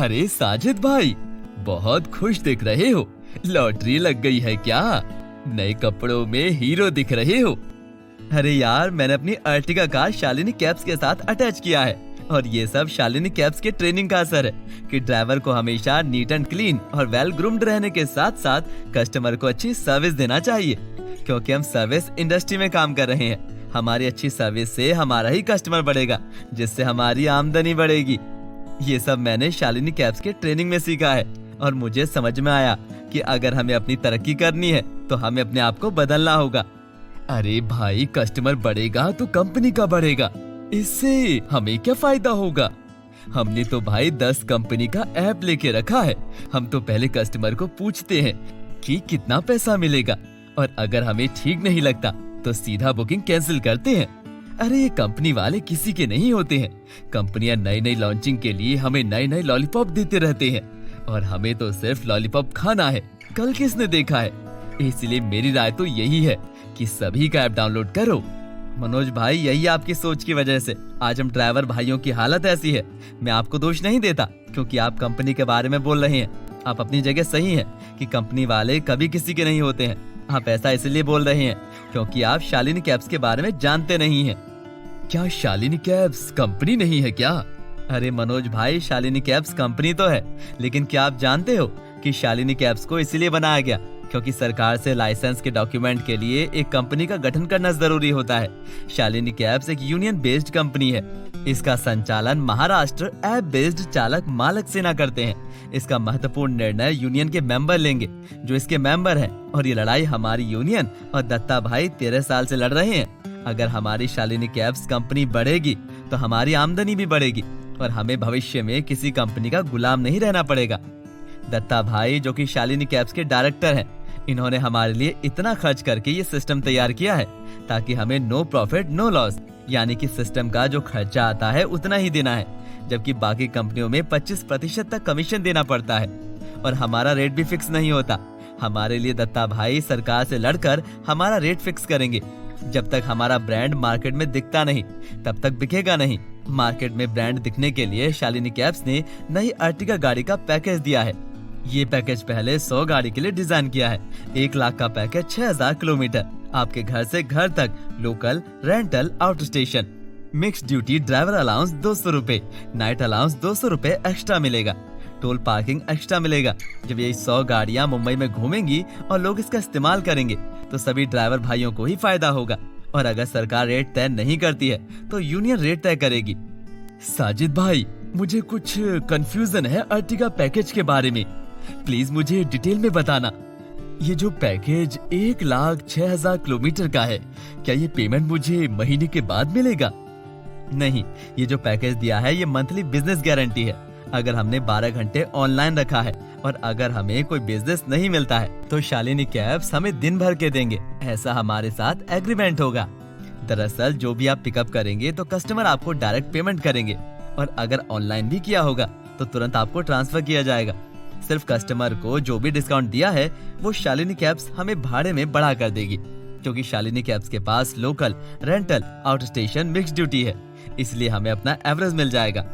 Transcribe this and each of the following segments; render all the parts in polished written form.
अरे साजिद भाई, बहुत खुश दिख रहे हो। लॉटरी लग गई है क्या? नए कपड़ों में हीरो दिख रहे हो। अरे यार, मैंने अपनी अर्टिगा कार शालिनी कैब्स के साथ अटैच किया है और ये सब शालिनी कैब्स के ट्रेनिंग का असर है कि ड्राइवर को हमेशा नीट एंड क्लीन और वेल ग्रूम्ड रहने के साथ साथ कस्टमर को अच्छी सर्विस देना चाहिए, क्योंकि हम सर्विस इंडस्ट्री में काम कर रहे हैं। हमारी अच्छी सर्विस से हमारा ही कस्टमर बढ़ेगा, जिससे हमारी आमदनी बढ़ेगी। ये सब मैंने शालिनी कैब्स के ट्रेनिंग में सीखा है और मुझे समझ में आया कि अगर हमें अपनी तरक्की करनी है तो हमें अपने आप को बदलना होगा। अरे भाई, कस्टमर बढ़ेगा तो कंपनी का बढ़ेगा, इससे हमें क्या फायदा होगा? हमने तो भाई 10 कंपनी का ऐप लेके रखा है। हम तो पहले कस्टमर को पूछते हैं कि कितना पैसा मिलेगा और अगर हमें ठीक नहीं लगता तो सीधा बुकिंग कैंसिल करते हैं। अरे ये कंपनी वाले किसी के नहीं होते हैं। कंपनियां नई नई लॉन्चिंग के लिए हमें नए नए लॉलीपॉप देते रहते हैं और हमें तो सिर्फ लॉलीपॉप खाना है, कल किसने देखा है? इसलिए मेरी राय तो यही है कि सभी का ऐप डाउनलोड करो। मनोज भाई, यही आपकी सोच की वजह से आज हम ड्राइवर भाइयों की हालत ऐसी है। मैं आपको दोष नहीं देता, क्योंकि आप कंपनी के बारे में बोल रहे हैं। आप अपनी जगह सही हैं कि कंपनी वाले कभी किसी के नहीं होते हैं। आप ऐसा इसलिए बोल रहे हैं क्योंकि आप शालिनी कैब्स के बारे में जानते नहीं हैं। क्या शालिनी कैब्स कंपनी नहीं है क्या? अरे मनोज भाई, शालिनी कैब्स कंपनी तो है, लेकिन क्या आप जानते हो कि शालिनी कैब्स को इसलिए बनाया गया क्योंकि सरकार से लाइसेंस के डॉक्यूमेंट के लिए एक कंपनी का गठन करना जरूरी होता है। शालिनी कैब्स एक यूनियन बेस्ड कंपनी है। इसका संचालन महाराष्ट्र ऐप बेस्ड चालक मालक सेना करते हैं। इसका महत्वपूर्ण निर्णय यूनियन के मेंबर लेंगे जो इसके मेंबर हैं, और ये लड़ाई हमारी यूनियन और दत्ता भाई 13 साल से लड़ रहे हैं। अगर हमारी शालिनी कैब्स कंपनी बढ़ेगी तो हमारी आमदनी भी बढ़ेगी और हमें भविष्य में किसी कंपनी का गुलाम नहीं रहना पड़ेगा। दत्ता भाई, जो कि शालिनी कैब्स के डायरेक्टर हैं, इन्होंने हमारे लिए इतना खर्च करके ये सिस्टम तैयार किया है ताकि हमें नो प्रॉफिट नो लॉस, यानी कि सिस्टम का जो खर्चा आता है उतना ही देना है, जबकि बाकी कंपनियों में 25% तक कमीशन देना पड़ता है और हमारा रेट भी फिक्स नहीं होता। हमारे लिए दत्ता भाई सरकार से लड़कर हमारा रेट फिक्स करेंगे। जब तक हमारा ब्रांड मार्केट में दिखता नहीं तब तक बिकेगा नहीं। मार्केट में ब्रांड दिखने के लिए शालिनी कैब्स ने नई अर्टिगा गाड़ी का पैकेज दिया है। ये पैकेज पहले 100 गाड़ी के लिए डिजाइन किया है। 1 लाख का पैकेज 6000 किलोमीटर, आपके घर से घर तक, local, rental, outstation, mix duty, driver allowance 200 रूपए, नाइट अलाउंस 200 रूपए एक्स्ट्रा मिलेगा, टोल पार्किंग एक्स्ट्रा मिलेगा। जब ये 100 गाड़ियाँ मुंबई में घूमेंगी और लोग इसका इस्तेमाल करेंगे तो सभी ड्राइवर भाइयों को ही फायदा होगा। और अगर सरकार रेट तय नहीं करती है तो यूनियन रेट तय करेगी। साजिद भाई, मुझे कुछ कंफ्यूजन है अर्टिगा पैकेज के बारे में, प्लीज मुझे डिटेल में बताना। ये जो पैकेज 1,06,000 किलोमीटर का है, क्या ये पेमेंट मुझे महीने के बाद मिलेगा? नहीं, ये जो पैकेज दिया है ये मंथली बिजनेस गारंटी है। अगर हमने 12 घंटे ऑनलाइन रखा है और अगर हमें कोई बिजनेस नहीं मिलता है तो शालिनी कैब्स हमें दिन भर के देंगे, ऐसा हमारे साथ एग्रीमेंट होगा। दरअसल जो भी आप पिकअप करेंगे तो कस्टमर आपको डायरेक्ट पेमेंट करेंगे और अगर ऑनलाइन भी किया होगा तो तुरंत आपको ट्रांसफर किया जाएगा। सिर्फ कस्टमर को जो भी डिस्काउंट दिया है वो शालिनी कैब्स हमें भाड़े में बढ़ा कर देगी, क्योंकि शालिनी कैब्स के पास local, rental, outstation, mix duty है, इसलिए हमें अपना एवरेज मिल जाएगा।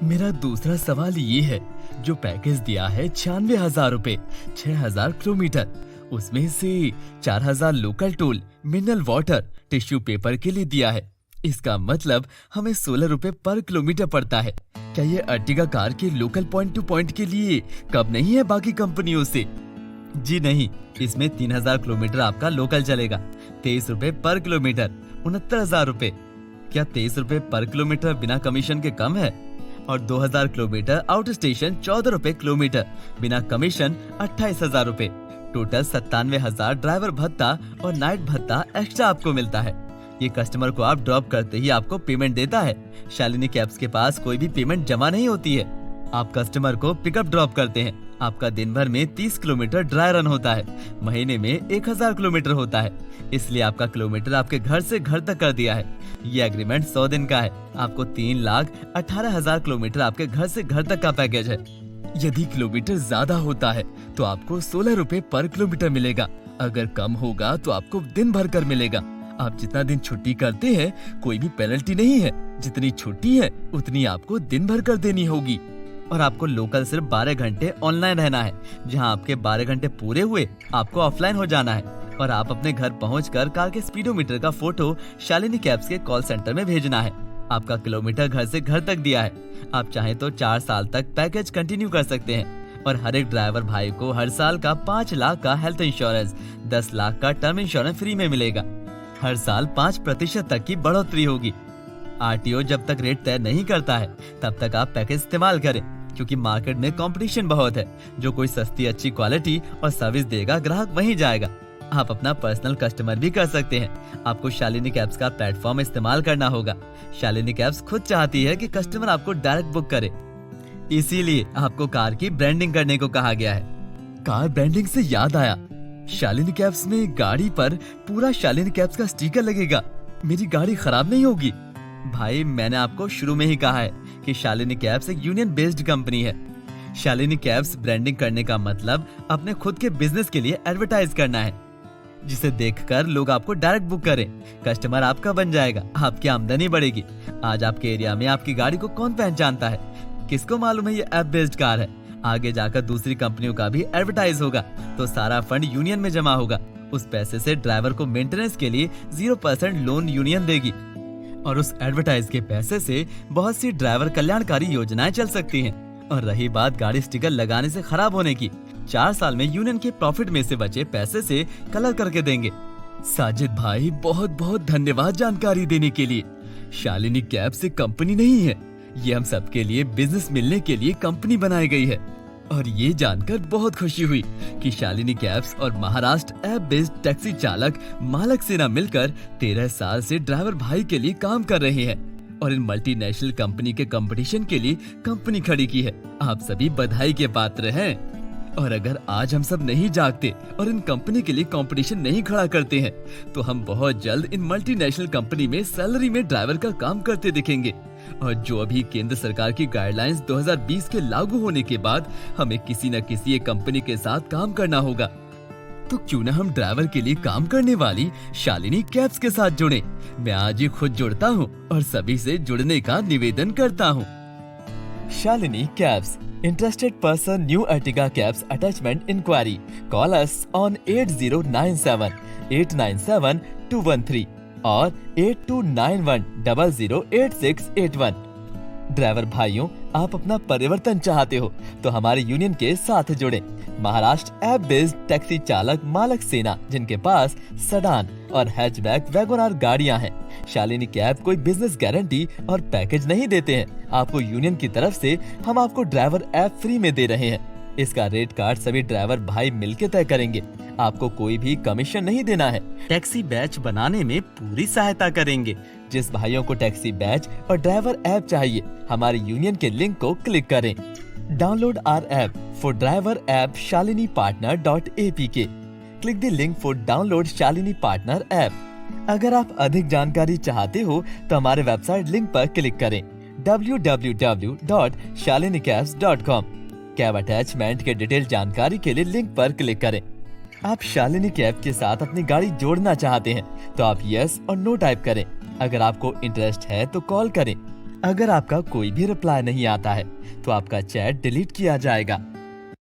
मेरा दूसरा सवाल ये है, जो पैकेज दिया है 96,000 रूपए, 6,000 किलोमीटर, उसमें से 4,000 local toll, mineral water, tissue paper के लिए दिया है। इसका मतलब हमें 16 रूपए पर किलोमीटर पड़ता है। क्या ये अर्टिगा कार के लोकल पॉइंट टू पॉइंट के लिए कम नहीं है बाकी कंपनियों से? जी नहीं, इसमें 3,000 किलोमीटर आपका लोकल चलेगा, 23 रूपए पर किलोमीटर, 69,000 रूपए। क्या 23 रूपए पर किलोमीटर बिना कमीशन के कम है? और 2,000 किलोमीटर आउट स्टेशन 14 रूपए किलोमीटर, बिना कमीशन 28,000 रूपए। टोटल 97,000 ड्राइवर भत्ता और नाइट भत्ता एक्स्ट्रा आपको मिलता है। ये कस्टमर को आप ड्रॉप करते ही आपको पेमेंट देता है। शालिनी कैब्स के पास कोई भी पेमेंट जमा नहीं होती है। आप कस्टमर को पिकअप ड्रॉप करते हैं। आपका दिन भर में 30 किलोमीटर ड्राई रन होता है, महीने में 1,000 किलोमीटर होता है, इसलिए आपका किलोमीटर आपके घर से घर तक कर दिया है। ये एग्रीमेंट 100 दिन का है। आपको 3,18,000 किलोमीटर आपके घर से घर तक का पैकेज है। यदि किलोमीटर ज्यादा होता है तो आपको 16 रूपए पर किलोमीटर मिलेगा। अगर कम होगा तो आपको दिन भर कर मिलेगा। आप जितना दिन छुट्टी करते हैं कोई भी पेनल्टी नहीं है। जितनी छुट्टी है उतनी आपको दिन भर कर देनी होगी। और आपको लोकल सिर्फ 12 घंटे ऑनलाइन रहना है। जहां आपके 12 घंटे पूरे हुए आपको ऑफलाइन हो जाना है और आप अपने घर पहुंचकर कार के स्पीडोमीटर का फोटो शालिनी कैब्स के कॉल सेंटर में भेजना है। आपका किलोमीटर घर से घर तक दिया है। आप चाहें तो 4 साल तक पैकेज कंटिन्यू कर सकते हैं और हर एक ड्राइवर भाई को हर साल का 5 लाख का हेल्थ इंश्योरेंस, 10 लाख का टर्म इंश्योरेंस फ्री में मिलेगा। हर साल 5% तक की बढ़ोतरी होगी। आरटीओ जब तक रेट तय नहीं करता है तब तक आप पैकेज इस्तेमाल करें, क्योंकि मार्केट में कंपटीशन बहुत है। जो कोई सस्ती अच्छी क्वालिटी और सर्विस देगा ग्राहक वहीं जाएगा। आप अपना पर्सनल कस्टमर भी कर सकते हैं। आपको शालिनी कैब्स का प्लेटफॉर्म इस्तेमाल करना होगा। शालिनी कैब्स खुद चाहती है कि कस्टमर आपको डायरेक्ट बुक करे, इसीलिए आपको कार की ब्रांडिंग करने को कहा गया है। कार ब्रांडिंग से याद आया, शालिनी कैब्स में गाड़ी पर पूरा शालिनी कैब्स का स्टिकर लगेगा। मेरी गाड़ी खराब नहीं होगी। भाई, मैंने आपको शुरू में ही कहा है कि शालिनी कैब्स एक यूनियन बेस्ड कंपनी है। शालिनी कैब्स ब्रांडिंग करने का मतलब अपने खुद के बिजनेस के लिए एडवर्टाइज करना है, जिसे देखकर लोग आपको डायरेक्ट बुक करें। कस्टमर आपका बन जाएगा, आपकी आमदनी बढ़ेगी। आज आपके एरिया में आपकी गाड़ी को कौन पहचानता है? किसको मालूम है ये ऐप बेस्ड कार है? आगे जाकर दूसरी कंपनियों का भी एडवर्टाइज होगा तो सारा फंड यूनियन में जमा होगा। उस पैसे से ड्राइवर को मेंटेनेंस के लिए 0% लोन यूनियन देगी और उस एडवर्टाइज के पैसे से बहुत सी ड्राइवर कल्याणकारी योजनाएं चल सकती हैं। और रही बात गाड़ी स्टिकर लगाने से खराब होने की, 4 साल में यूनियन के प्रॉफिट में से बचे पैसे से कलर करके देंगे। साजिद भाई, बहुत बहुत धन्यवाद जानकारी देने के लिए। शालिनी कैब्स एक कंपनी नहीं है, ये हम सबके लिए बिजनेस मिलने के लिए कंपनी बनाई गई है। और ये जानकर बहुत खुशी हुई कि शालिनी कैब्स और महाराष्ट्र ऐप बेस्ड टैक्सी चालक मालक सेना मिलकर 13 साल से ड्राइवर भाई के लिए काम कर रहे हैं और इन मल्टीनेशनल कंपनी के कंपटीशन के लिए कंपनी खड़ी की है। आप सभी बधाई के पात्र हैं। और अगर आज हम सब नहीं जागते और इन कंपनी के लिए कंपटीशन नहीं खड़ा करते हैं तो हम बहुत जल्द इन मल्टीनेशनल कंपनी में सैलरी में ड्राइवर का काम करते दिखेंगे। और जो अभी केंद्र सरकार की गाइडलाइंस 2020 के लागू होने के बाद हमें किसी न किसी एक कंपनी के साथ काम करना होगा, तो क्यों न हम ड्राइवर के लिए काम करने वाली शालिनी कैब्स के साथ जुड़े। मैं आज ही खुद जुड़ता हूँ और सभी से जुड़ने का निवेदन करता हूँ। Shalini cabs, interested person new Ertiga cabs attachment inquiry, call us on 8097 897 213 और 8291 008681। ड्राइवर भाइयों, आप अपना परिवर्तन चाहते हो तो हमारे यूनियन के साथ जुड़े। महाराष्ट्र ऐप बेस्ड टैक्सी चालक मालक सेना, जिनके पास सडान और हैचबैक वैगोनार गाड़ियां हैं। शालिनी कैब कोई बिजनेस गारंटी और पैकेज नहीं देते हैं। आपको यूनियन की तरफ से हम आपको ड्राइवर ऐप फ्री में दे रहे हैं। इसका रेट कार्ड सभी ड्राइवर भाई मिलकर तय करेंगे। आपको कोई भी कमीशन नहीं देना है। टैक्सी बैच बनाने में पूरी सहायता करेंगे। जिस भाइयों को टैक्सी बैच और ड्राइवर ऐप चाहिए, हमारे यूनियन के लिंक को क्लिक करें। Download our app for driver app shalinipartner.apk। Click the link for download Shalini partner app. अगर आप अधिक जानकारी चाहते हो तो हमारे वेबसाइट लिंक पर क्लिक करें www.shalinicabs.com। कैब अटैचमेंट के डिटेल जानकारी के लिए लिंक पर क्लिक करें। आप शालिनी कैब के साथ अपनी गाड़ी जोड़ना चाहते हैं तो आप यस और नो टाइप करें। अगर आपको इंटरेस्ट है तो कॉल करें। अगर आपका कोई भी रिप्लाई नहीं आता है तो आपका चैट डिलीट किया जाएगा।